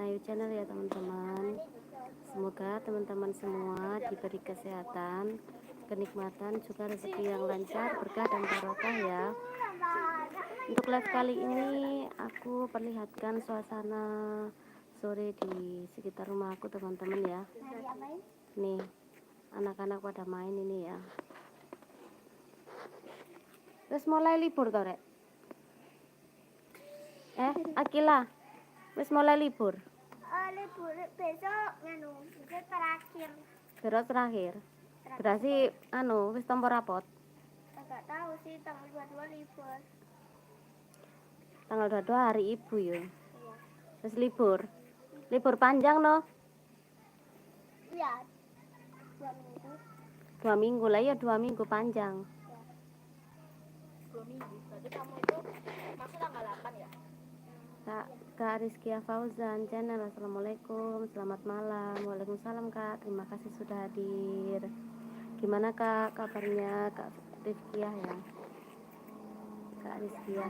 Ayu Channel ya teman-teman. Semoga teman-teman semua diberi kesehatan, kenikmatan, juga rezeki yang lancar, berkah dan barokah ya. Untuk live kali ini aku perlihatkan suasana sore di sekitar rumah aku teman-teman ya. Nih, anak-anak pada main ini ya. Terus mulai libur toh, Rek? Akila, wis mulai libur. Libur besok besok terakhir. Besok terakhir. Berarti wis tompo rapot. Enggak tahu sih, tanggal 22 libur. Tanggal 22 hari ibu ya. Iya. Terus libur. Libur panjang no? Iya. 2 minggu. 2 minggu lah ya, 2 minggu panjang. Ya. 2 minggu. Berarti kamu itu masuk tanggal 8 ya? Kak Rizkia Fauzan Channel, assalamualaikum, selamat malam. Waalaikumsalam Kak, terima kasih sudah hadir. Gimana Kak kabarnya Kak Rizkia ya? Kak Rizkia.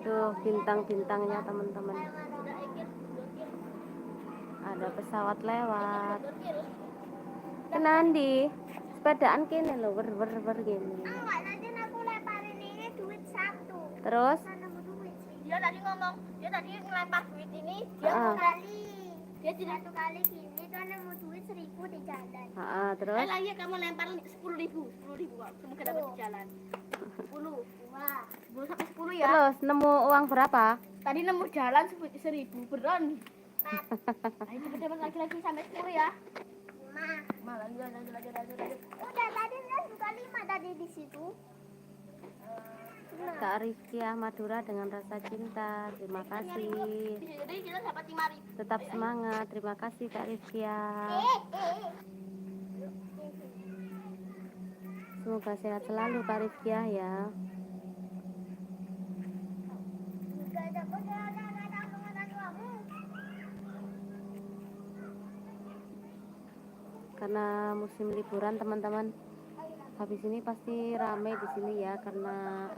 Tuh bintang-bintangnya teman-teman. Ada pesawat lewat. Kenandi? Sepedaan kene lho, wer gini. Enggak, nanti aku lemparin ini duit 1. Terus? Dia tadi ngomong, dia tadi ngelempar duit ini, dia mau kali. Dia tidak 1 kali gini, dia nemu duit 1.000 di jalan. Terus? Lagi kamu lempar 10.000 Kak. Semoga dapat di jalan. 10. Wah, 10 sampai 10 ya. Terus nemu uang berapa? Tadi nemu jalan 1.000 beron. Ayo cepet lagi sampai 10 ya. 5 lagi. Udah tadi udah buka 5 tadi di situ. Kak Rizkia Madura dengan rasa cinta, terima kasih. Jadi kita dapat 5.000. Tetap semangat, terima kasih Kak Rizkia. Semoga sehat selalu Kak Rizkia ya. Karena musim liburan teman-teman, habis ini pasti ramai di sini ya, karena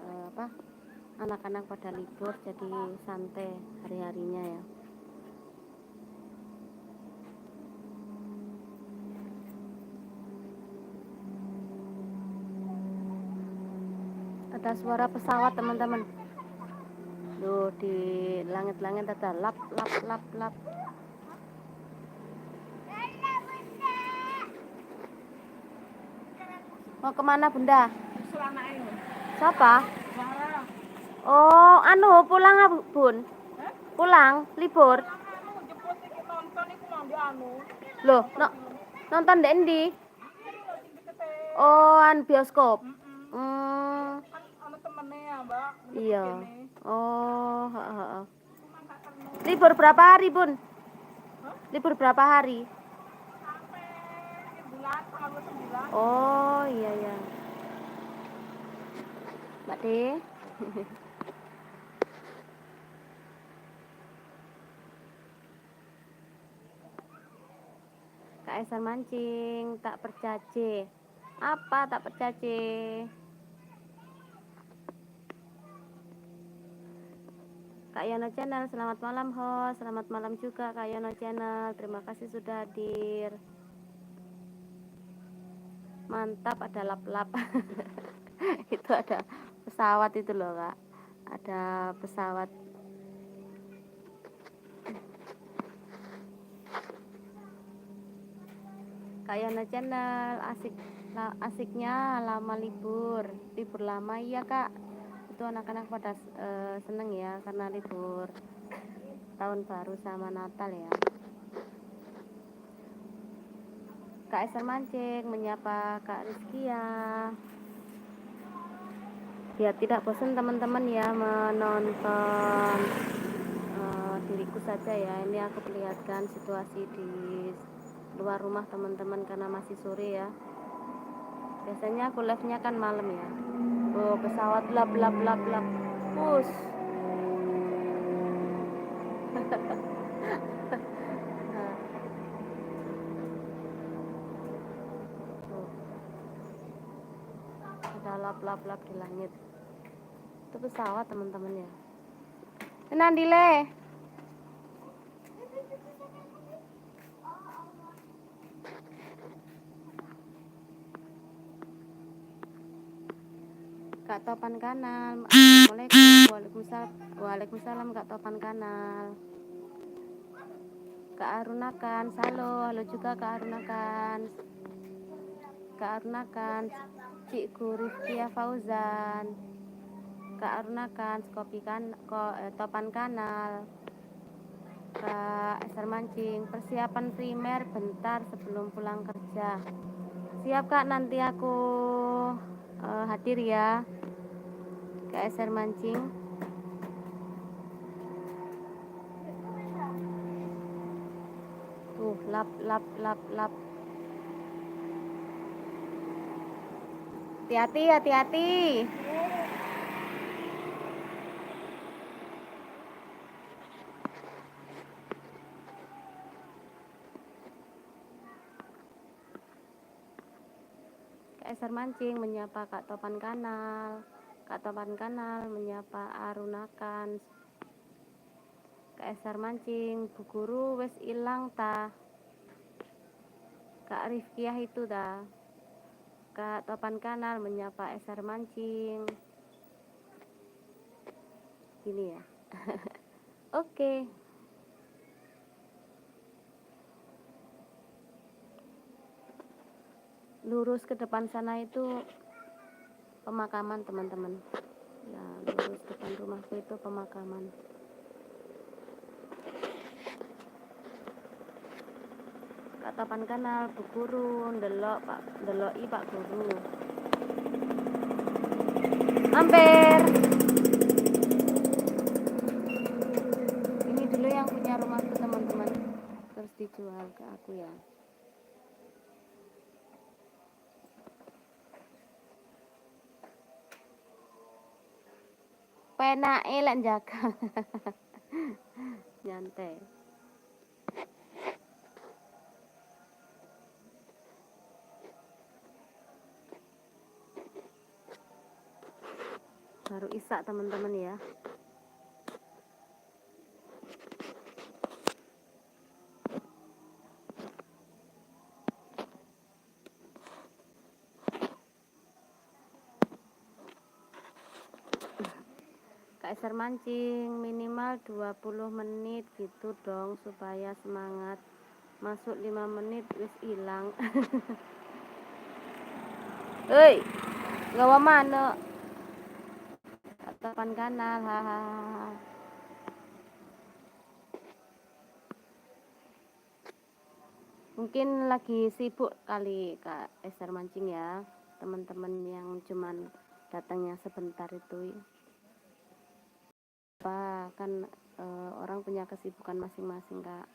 anak-anak pada libur, jadi santai hari-harinya ya. Ada suara pesawat teman-teman. Loh, di langit-langit ada lap. Mau kemana Bunda? Siapa? Oh, pulang Bun? Pulang, libur. Loh, nonton di endi? Oh, bioskop. Iya. Oh, Libur berapa hari, Bun? Libur berapa hari? Oh, iya ya. Mbak De. Kak Esan mancing, tak percace. Apa tak percace? Kak Yono Channel, selamat malam host. Selamat malam juga Kak Yono Channel. Terima kasih sudah hadir. Mantap, ada lap-lap. Itu ada pesawat itu loh Kak. Ada pesawat. Kak Yono Channel, asiknya lama libur lama iya Kak. Itu anak-anak pada seneng ya, karena libur tahun baru sama Natal ya. Kak Eser mancing menyapa Kak Rizkia biar tidak bosan teman-teman ya menonton diriku saja ya. Ini aku perlihatkan situasi di luar rumah teman-teman karena masih sore ya. Biasanya aku live nya kan malam ya. Oh, pesawat lap push. Ada lap di langit. Itu pesawat teman-teman ya. Tenan dile. Kak Topan Kanal. Assalamualaikum. Waalaikumsalam. Waalaikumsalam Kak Topan Kanal. Kak Arunakan, halo juga Kak Arunakan. Kak Arunakan, Cikgu Rifkia Fauzan. Kak Arunakan, Topan Kanal. Kak Esar Mancing, persiapan primer bentar sebelum pulang kerja. Siap Kak, nanti aku hadir ya. Kak Esar Mancing. Tuh, lap. Hati-hati. Kak Esar Mancing menyapa Kak Topan Kanal. Kak Topan Kanal menyapa Arunakan. Kak Esar Mancing, Bu Guru wes ilang ta. Kak Rifkiah itu dah. Kak Topan Kanal menyapa Esar Mancing. Gini ya. Oke. Lurus ke depan sana itu pemakaman teman-teman. Ya, lurus depan rumahku itu pemakaman. Kak Topan Kanal, Bu Guru, ndeloki Pak Guru. Hampir. Ini dulu yang punya rumahku teman-teman. Terus dijual ke aku ya. Penake lek jaga. Nyantai. Baru isak teman-teman ya. Kak Esar Mancing, minimal 20 menit gitu dong supaya semangat. Masuk 5 menit wis hilang. Hei, gawa mana? Topan Kanal, hahaha. Mungkin lagi sibuk kali Kak Esar Mancing ya, teman-teman yang cuman datangnya sebentar itu. Apa kan orang punya kesibukan masing-masing Kak.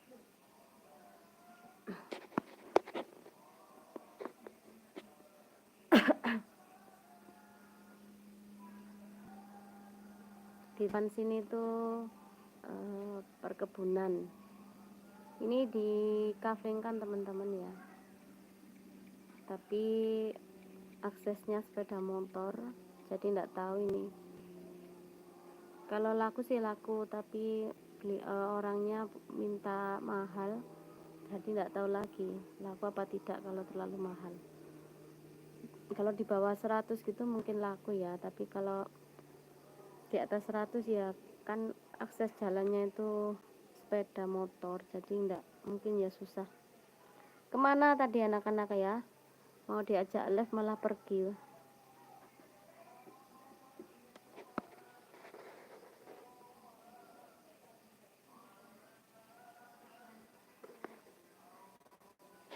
Di depan sini tuh perkebunan. Ini di kafengkan teman-teman ya. Tapi aksesnya sepeda motor, jadi enggak tahu ini. Kalau laku sih laku, tapi orangnya minta mahal, jadi enggak tahu lagi laku apa tidak kalau terlalu mahal. Kalau di bawah 100 gitu mungkin laku ya, tapi kalau di atas 100 ya kan akses jalannya itu sepeda motor, jadi enggak mungkin ya susah. Kemana tadi anak-anak ya? Mau diajak live malah pergi.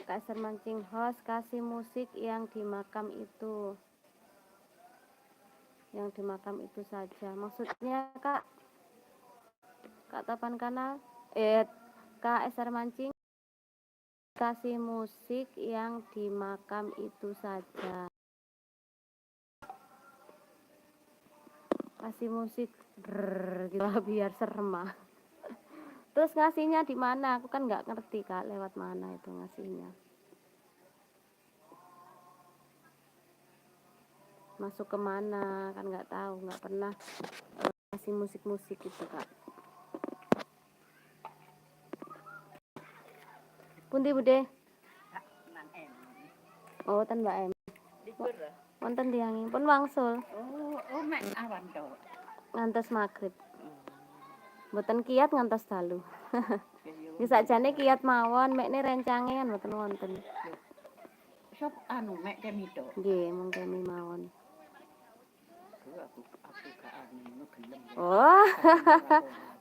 Kak Esar Mancing, host kasih musik yang di makam itu. Yang di makam itu saja. Maksudnya Kak Topan Kanal, Kak Esar Mancing kasih musik yang di makam itu saja. Kasih musik gitu biar serem. Terus ngasihnya di mana? Aku kan nggak ngerti Kak, lewat mana itu ngasihnya. Masuk kemana kan nggak tahu, nggak pernah kasih musik-musik itu Kak. Pundi Bude? Nan em. Oh, ten Mbak Em. Libur. Wonten tiyang pun wangsul Oh, mek awan to. ngantos magrib. Mboten kiat ngantos dalu. Wis sakjane kiat mawon, mekne rencange kan mboten wonten. Sop anu mek kemi to. Nggih, mung kemi mawon. Aku gak anu gelem. Oh.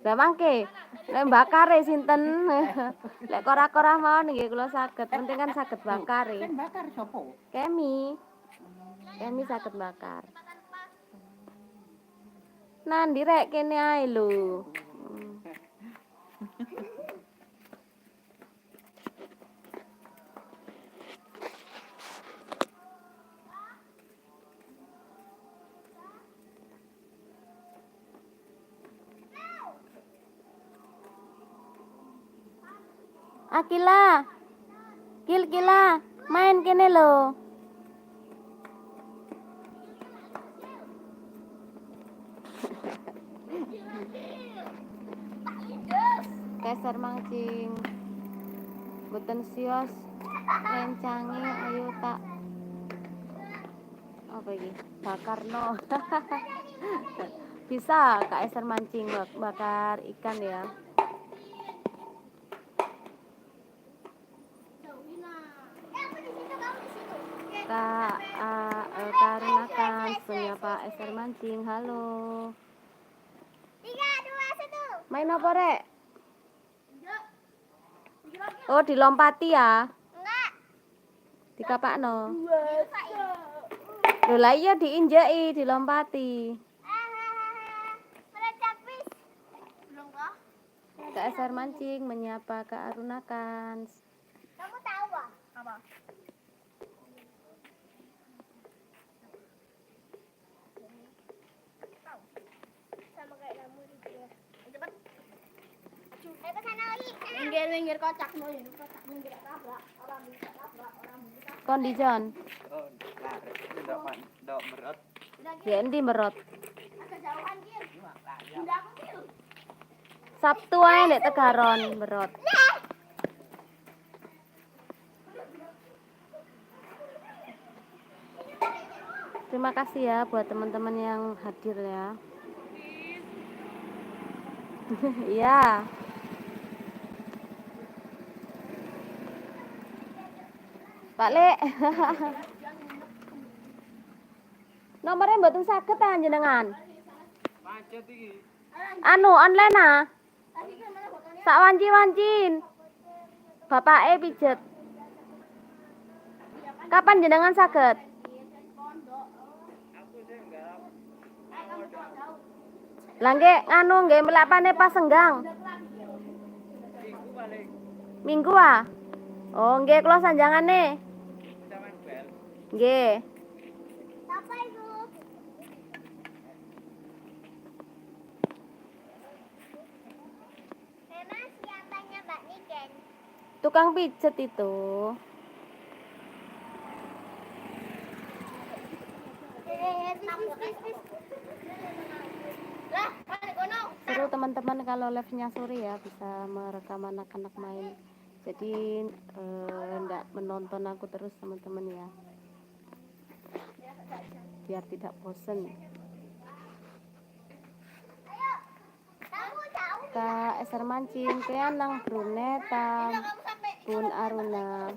Lah mangke, lek bakare sinten? Lek kora-kora mawon nggih kula saged, penting kan saged bakare. Kan bakar sopo? Kemi. Kemi saged bakar. Nandi rek kene ae lho. Akila. Kila, main kene lho. Keser mancing. Mboten sios rencange ayo tak apa iki? Bakarno. Bisa Kak Eser mancing bakar ikan ya. Kak Karunakan punya Pak Eser mancing. Halo. 3, 2, 1. Main apa rek? Oh dilompati ya? Enggak. Dikapakno. Lho lah iya diinjeki, dilompati. Meledak bis. Belum kah? Kak Eser mancing menyapa Kak Arunakan. Kamu tahu apa? Apa? Sama kayak kamu gitu ya. Cepet. Ayo ke sana lagi. Minggir kocak mau ya. Kocak minggir tabrak. Orang bisa tabrak, orang bisa. Kondison. Oh, laris. Ndok merot. Ya endi merot. Agak jauhan Kir. Bunda aku Kir. Sabtu ae nek Tegaron merot. Terima kasih ya buat teman-teman yang hadir ya. Iya. Pak Le. Nomornya mboten saged ta jenengan? Macet iki. Anu online ah. Sak wanci-wancin. Bapake pijet. Kapan jenengan saged? Lah nggih anu nggih melapane pas senggang. Minggu ah. Oh nggih kula sanjangane. Nggih. Siapa itu? Memang siapanya Mbak Niken? Tukang pijet itu. Lah, balik kono. Seru teman-teman kalau live-nya sore ya bisa merekam anak-anak main. Jadi enggak menonton aku terus teman-teman ya. Biar tidak bosen. Kak Eser mancing kean nang Bruneta Bun Aruna.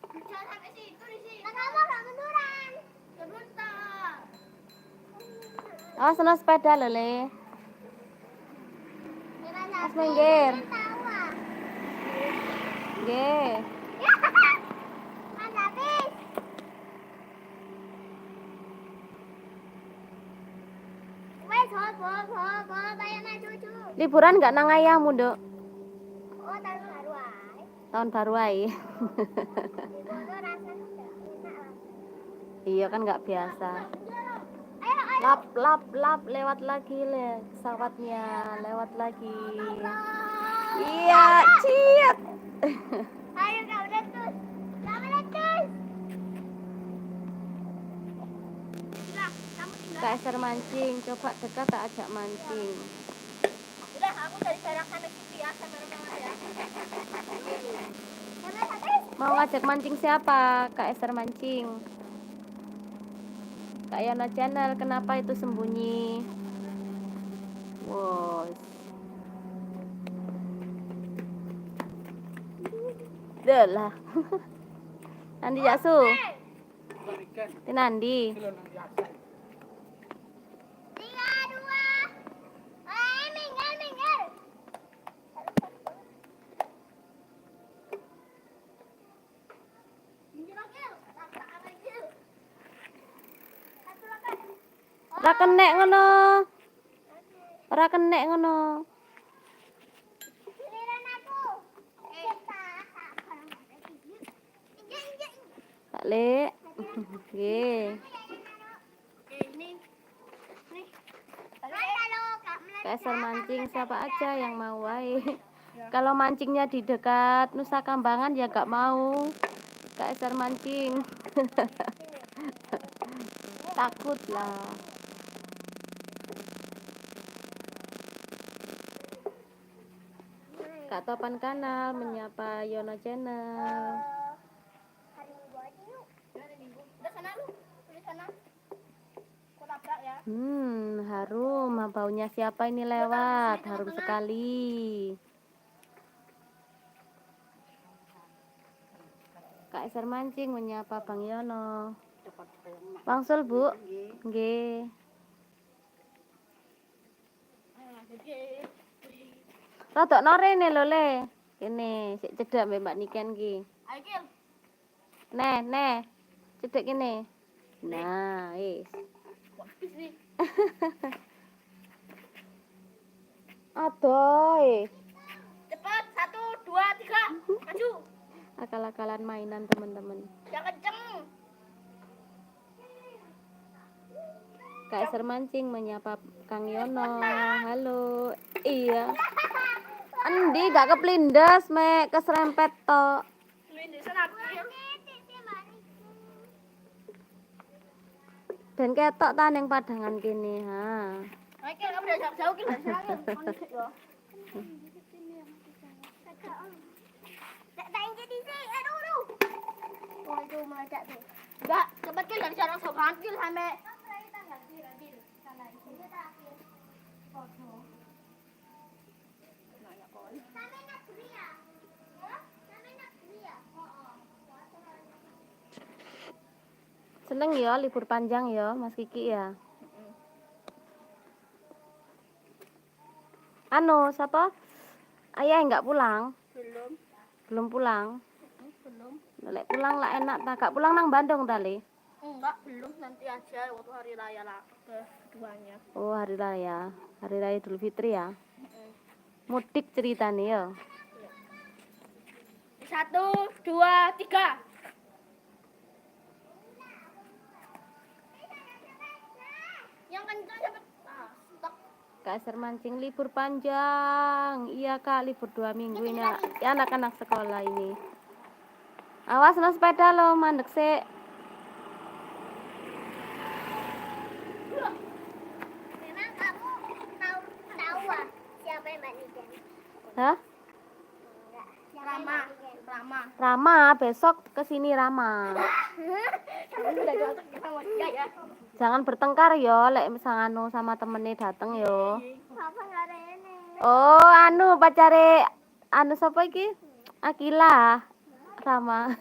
Jangan sampai situ di sini. Kenapa nggak munduran? Sebentar. Awas no sepeda lho Le. Mas minggir. Nggih. Mas habis. Wes, hop, ayo nak cucu. Liburan enggak nang ayahmu, Nduk? Oh, tahun baru ay. Tahun baru ae. Bodoh rasanya udah enak lah. Iya kan enggak biasa. Ayo. Lap lewat lagi le pesawatnya, lewat lagi. Iya, ciet. Ayo kak meletus. Kak meletus. Nah, kamu tinggal. Kak Eser mancing, coba dekat tak ajak mancing. aku dari jarak sampai situ ya, sama rumah ya. Mau ngajak mancing siapa? Kak Esther mancing. Kak Yana channel, kenapa itu sembunyi? Wow. Dah lah. Nandi jaksu. Berikan. Tinandi. Kilo nang biasa. 3, 2. Minggir. Minggir lagi. Satu lagi. Ora kenek ngono. Ora kenek ngono. Giliran aku. Kak Le. Nggih. Nih. Kak Esther mancing siapa aja yang mau wae. Kalau mancingnya di dekat Nusa Kambangan ya gak mau. Kak Esther mancing. Takut lah. Kak Topan Kanal menyapa Yono Channel. Hari Minggu aja yuk. Hari Minggu. Udah sana lu. Di sana. Aku tabrak ya. Harum. Baunya siapa ini lewat? Harum sekali. Kak Esther mancing menyapa Bang Yono. Bang Sul, Bu. Nggih. Rodok norene lho Le. Kene, sik cedhak mbek Mbak Niken ki. Ayo Kil. Nih. Cedhak kene. Nah, wis. Adoy. Cepat. 1, 2, 3. Maju. Akal-akalan mainan teman-teman. Yang kenceng. Kak Esther mancing menyapa Kang Yono. Halo. Iya. Endi gak keplindes mek keserempet tok. Lu di sana Kil. Ben ketok ta ning padangan kene, ha. Ayo Kil, kamu udah jauh-jauh Kil dari sana Kil. Tak jadi sih. Aduh. Oh itu meledak tuh. Enggak, cepat Kil dari jarak sopan Kil sampai Seneng ya libur panjang ya Mas Kiki ya. Anu, siapa? Ayah enggak pulang? belum. Belum pulang. Belum. Lek pulang lah enak ta. Gak pulang nang Bandung tali. Enggak, belum. Nanti aja waktu hari raya lah keduanya. Oh, hari raya. Hari raya Idul Fitri ya. Mudik ceritanya ya. 1, 2, 3. Yang kencang cepet. Stop. Kak Esther mancing libur panjang. Iya Kak, libur 2 minggu ini ya, anak-anak sekolah ini. Awas no sepeda lo, mandek sih. Memang kamu tahu siapa yang Mbak Niken? Hah? Rama, besok kesini Rama. Kamu udah jatuh sama dia ya? Jangan bertengkar yo, lek misalnya anu sama temennya dateng yo. Papa nggak ada ini. Oh, anu pacare anu sapa iki? Akila. Rama.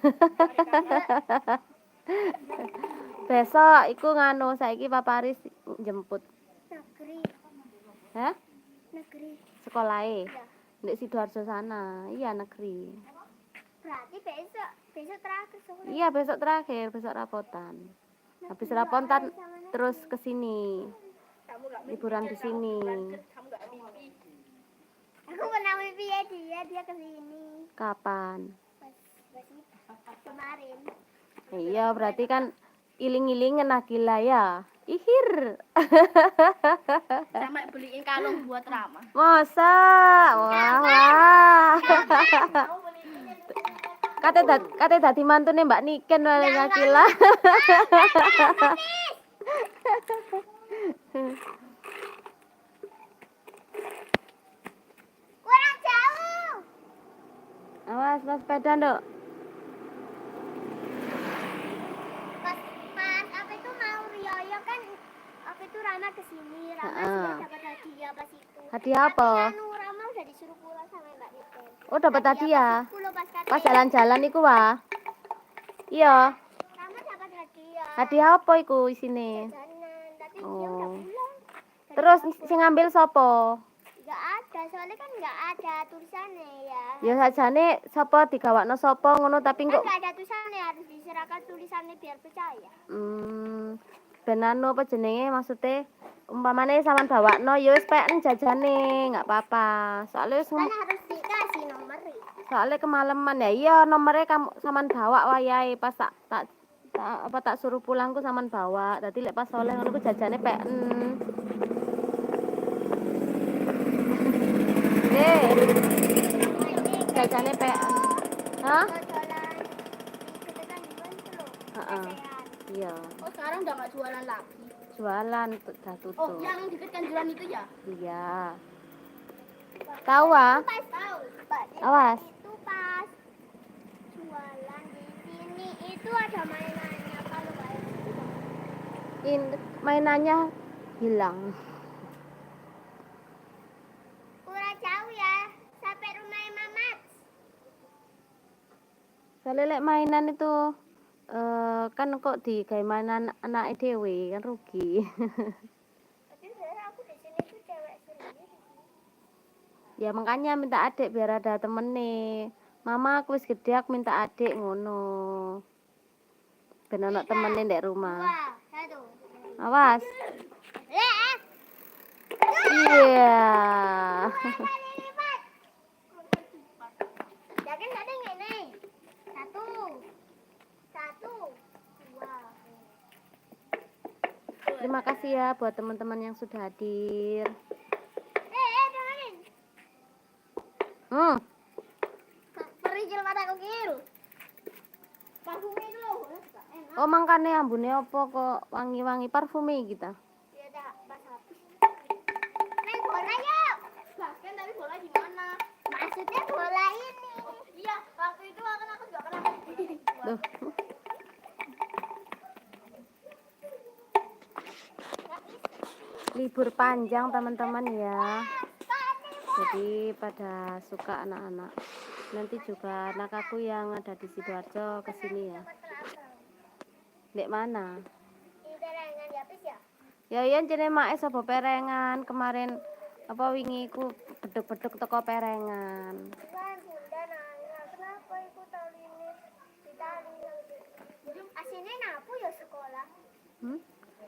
Besok iku nganu saiki Papa Aris jemput. Negeri. Hah? Negeri. Sekolahe. Ndek Sidoarjo sana. Iya, negeri. Berarti besok terakhir sekolah. Iya, besok terakhir, besok rapotan. Habis rapotan terus ke sini. Kamu nggak Liburan di sini. Kamu nggak mimpi. Aku pernah mimpi ya dia kesini. Kapan? Pas kemarin. Iya, berarti kan iling-ilingen Akila ya. Ihir. Sama beliin kalung buat Rama. Masa? Wah. Kate dadi mantune Mbak Niken wae Akila. Pas sepeda, Nduk. Pas apa itu mau Rioyo kan apa itu Rama kesini, Rama Heeh. sudah dapat hadiah pas itu. Hadiah apa? Tapi anu Rama udah disuruh pulang sama Mbak Niken. Oh, dapat hadiah. Pas 10 pas KTM. Pas jalan-jalan iku, wah. Iya. Rama dapat hadiah. Hadiah apa iku isine? Jajanan, tapi dia Oh. udah pulang. Terus sing ngambil sapa? Nggak ada, soalnya kan nggak ada tulisannya ya. Ya sajane sapa digawakno sapa ngono tapi Kan kok nggak ada tulisannya, harus diserahkan tulisannya biar percaya. ben anu apa jenenge maksudnya umpamane sampean bawakno ya wis peken jajane nggak apa-apa. Soalnya Kan harus dikasih nomor. soalnya kemalaman ya. Iya nomornya kamu sampean bawa wayahe pas tak suruh pulangku sampean bawa. Dadi lek pas oleh ngono ku jajane peken. Jajane peken. Hah? Jualan di dekat juga itu loh. Heeh. Pesehan. Iya, Oh sekarang udah nggak jualan lagi. jualan udah Oh tutup. yang dekat kanjuran itu ya? Iya. Tahu ah? Pas tahu. Pak, Awas. itu pas jualan di sini itu ada mainannya kalau bayar. Mainannya hilang. Kurang jauh ya sampai rumah Mamat. Soalnya lek mainan itu kan kok digawe mainan anak dhewe kan rugi. Tapi sebenarnya aku di sini tuh cewek sendiri. Ya makanya minta adik biar ada temene. Mama aku wis gede aku minta adik ngono. Ben ana temene ndek rumah. 2, 1. Awas. Iya. Kali lipat. Yakin tadi ngene. 1, 2. Terima kasih ya buat teman-teman yang sudah hadir. Dengerin. Perikil mata kukil. Parfumnya itu loh, enak. Oh mangkane ambune apa kok wangi-wangi parfume kita. Ya dah, pas habis. Main bola yuk. Bahkan tapi bola di mana? Maksudnya bola ini. Iya, waktu itu aku nggak pernah main bola. Loh. Libur panjang teman-teman ya. Jadi pada suka anak-anak. Nanti juga anak aku yang ada di Sidoarjo kesini ya. Dek mana? Di terangan ya, Pis ya. Ya iya jenenge mak sapa perengan kemarin apa wingi ku beduk-beduk teko perengan. Kan Bunda nanya, kenapa ikut tali ini? Di tali. Aslinya napu ya sekolah.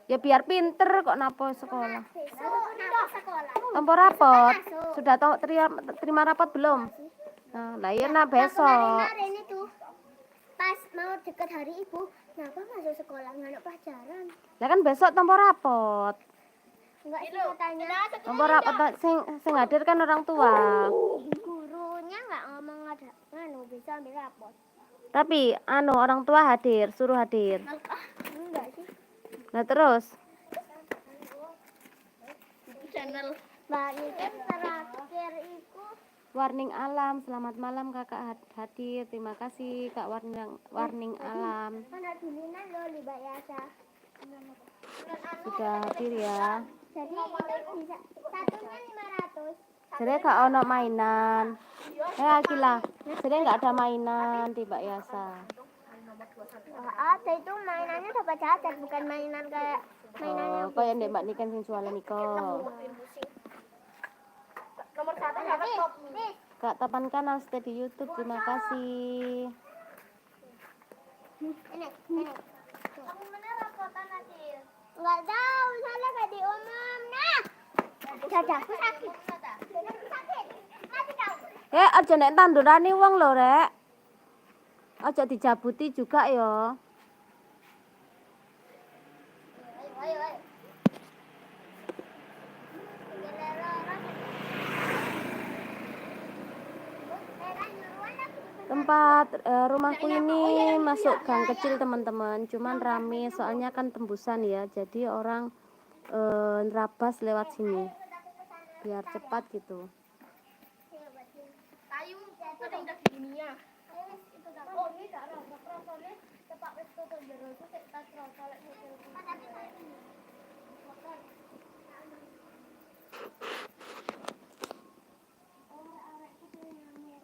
Ya biar pinter kok napo sekolah. Besok napu sekolah. Tempo rapot. Sudah terima rapot belum? Nah, lah iya nah besok. Kemarin itu pas mau deket hari ibu, kenapa masuk sekolah nggak ada pelajaran? Lah kan besok tempo rapot. Enggak sih katanya. Tempo rapot sing hadir kan orang tua. Gurunya nggak ngomong ada bisa ambil rapot. Tapi orang tua hadir, suruh hadir. Enggak sih. Nah terus Channel Mbak Niken terakhir itu warning alam, selamat malam kakak hadir. Terima kasih kak warning alam kan ada dulinan loh di Mbak Yasa. sudah hadir ya. Jadi itu bisa satunya 500. Jadi kak ono mainan. Akila, jadi nggak ada mainan di Mbak Yasa. Ada itu mainannya dapat cacat, bukan mainan kayak mainannya. Oh, kayak ndek Mbak Niken sing jualan niko. Nomor 1 dapat top. Kak Tapan Kanal stay di YouTube. Terima kasih. Ini. Kamu mana rapotan Adil? Enggak tahu, salah gak diomong. Nah. Dadaku sakit. Dadaku sakit. Mati kau. Aja nek tandurane wong lho, Rek. Aja dijabuti juga ya. Ayo. Tempat rumahku ini masuk gang kecil teman-teman, cuman rame soalnya kan tembusan ya, jadi orang nerabas lewat sini biar cepat gitu. Kayu ada udah di dunia. Oh, ini cara rasanya tepak wis tutul jero itu sik tak rasa lek mobil. Makan. Arek-arek itu nyanyi.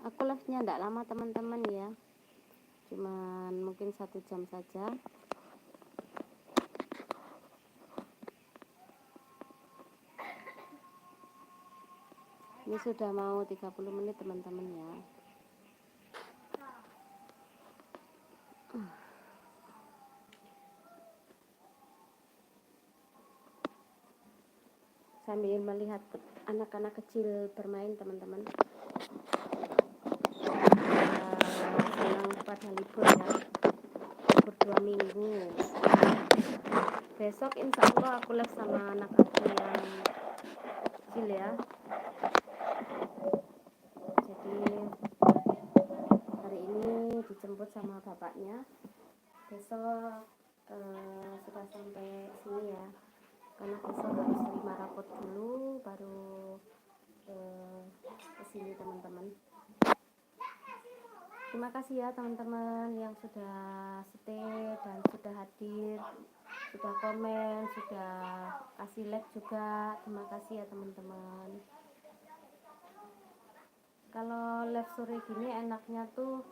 Aku live-nya enggak lama teman-teman ya, cuman mungkin 1 jam saja. Ini sudah mau 30 menit teman-teman ya. Sambil melihat anak-anak kecil bermain teman-teman. Senang pada libur ya, libur 2 minggu. Besok insya Allah aku live sama anak aku yang kecil ya. Jadi hari ini dijemput sama bapaknya, besok sudah sampai sini ya, karena besok harus terima rapot dulu baru kesini teman-teman. Terima kasih ya teman-teman yang sudah stay dan sudah hadir, sudah komen, sudah kasih like juga. Terima kasih ya teman-teman. Kalau live sore gini enaknya tuh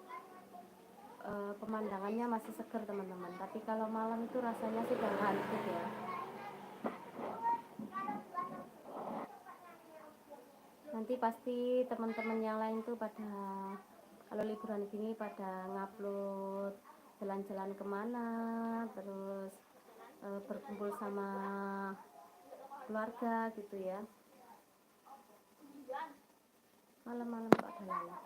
pemandangannya masih seger teman-teman, tapi kalau malam itu rasanya sudah ngantuk ya. Nanti pasti teman-teman yang lain tuh pada kalau liburan gini pada ngupload jalan-jalan kemana, terus berkumpul sama keluarga gitu ya. Malam-malam kok ada lala.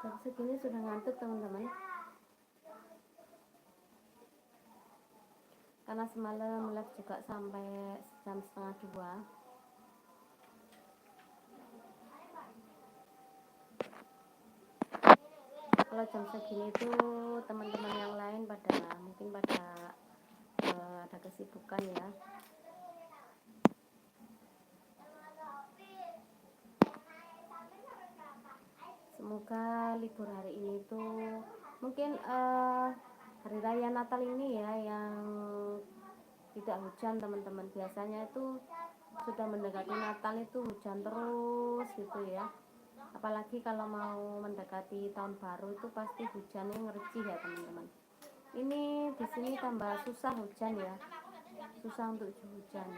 Jam segini sudah ngantuk teman-teman, karena semalam live juga sampai jam 1:30. Kalau jam segini itu teman-teman yang lain mungkin pada ada kesibukan ya. Semoga libur hari ini tuh mungkin hari raya Natal ini ya yang tidak hujan teman-teman. Biasanya itu sudah mendekati Natal itu hujan terus gitu ya. Apalagi kalau mau mendekati tahun baru itu pasti hujannya ngericih ya teman-teman. Ini di sini tambah susah hujan ya, susah untuk hujan.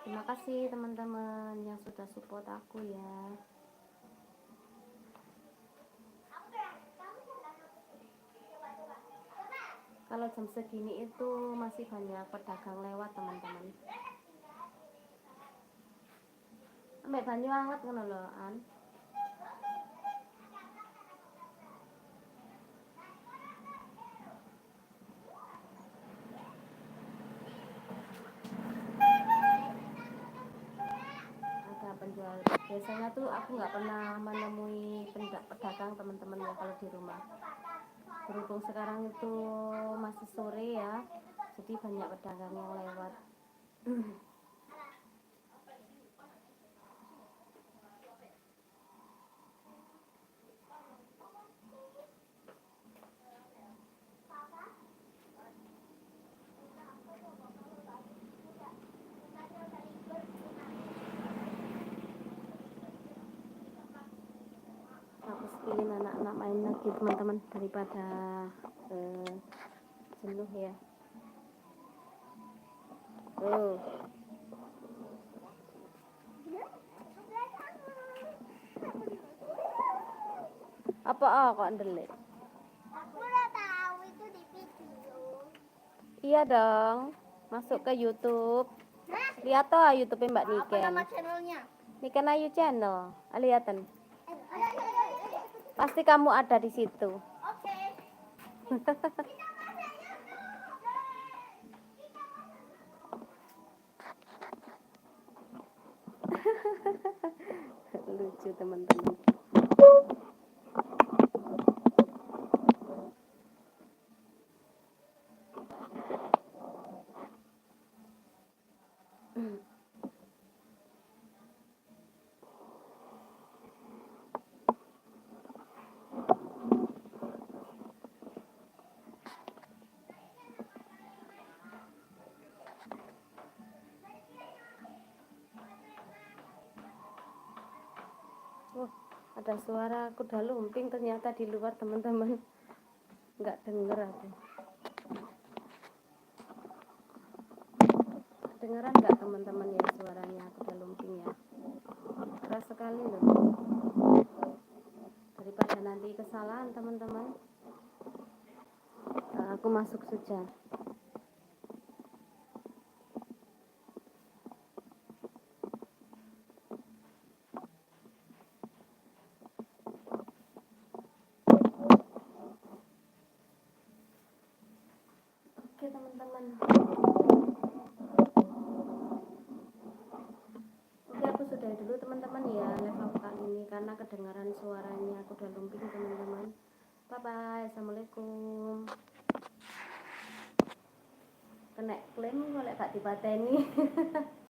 Terima kasih teman-teman yang sudah support aku ya. Kalau jam segini itu masih banyak pedagang lewat teman-teman. Ambek banyu anget ngono lho, An. Ada penjual. Biasanya tuh aku nggak pernah menemui pedagang teman-teman ya kalau di rumah. Berhubung sekarang itu masih sore ya, jadi banyak pedagang yang lewat. Aku sekilin anak-anak main lagi teman-teman daripada jenuh ya. Apa kok ndelik? Aku udah tahu itu di video. Iya dong, masuk ke YouTube. Lihat toh YouTube Mbak Apa Niken. nama channelnya? Niken Ayu Channel. Lihatan. Ayo. Pasti kamu ada di situ. Oke. Lucu teman-teman. Ada suara kuda lumping ternyata di luar teman-teman, nggak denger aku. Dengeran nggak teman-teman ya suaranya kuda lumping ya? Keras sekali loh. Daripada nanti kesalahan teman-teman, aku masuk saja. Oke teman-teman. Oke, aku sudahi dulu teman-teman ya live aku kali ini karena kedengaran suaranya kuda lumping teman-teman. Bye bye, assalamualaikum. Kena klaim kalau gak dipateni.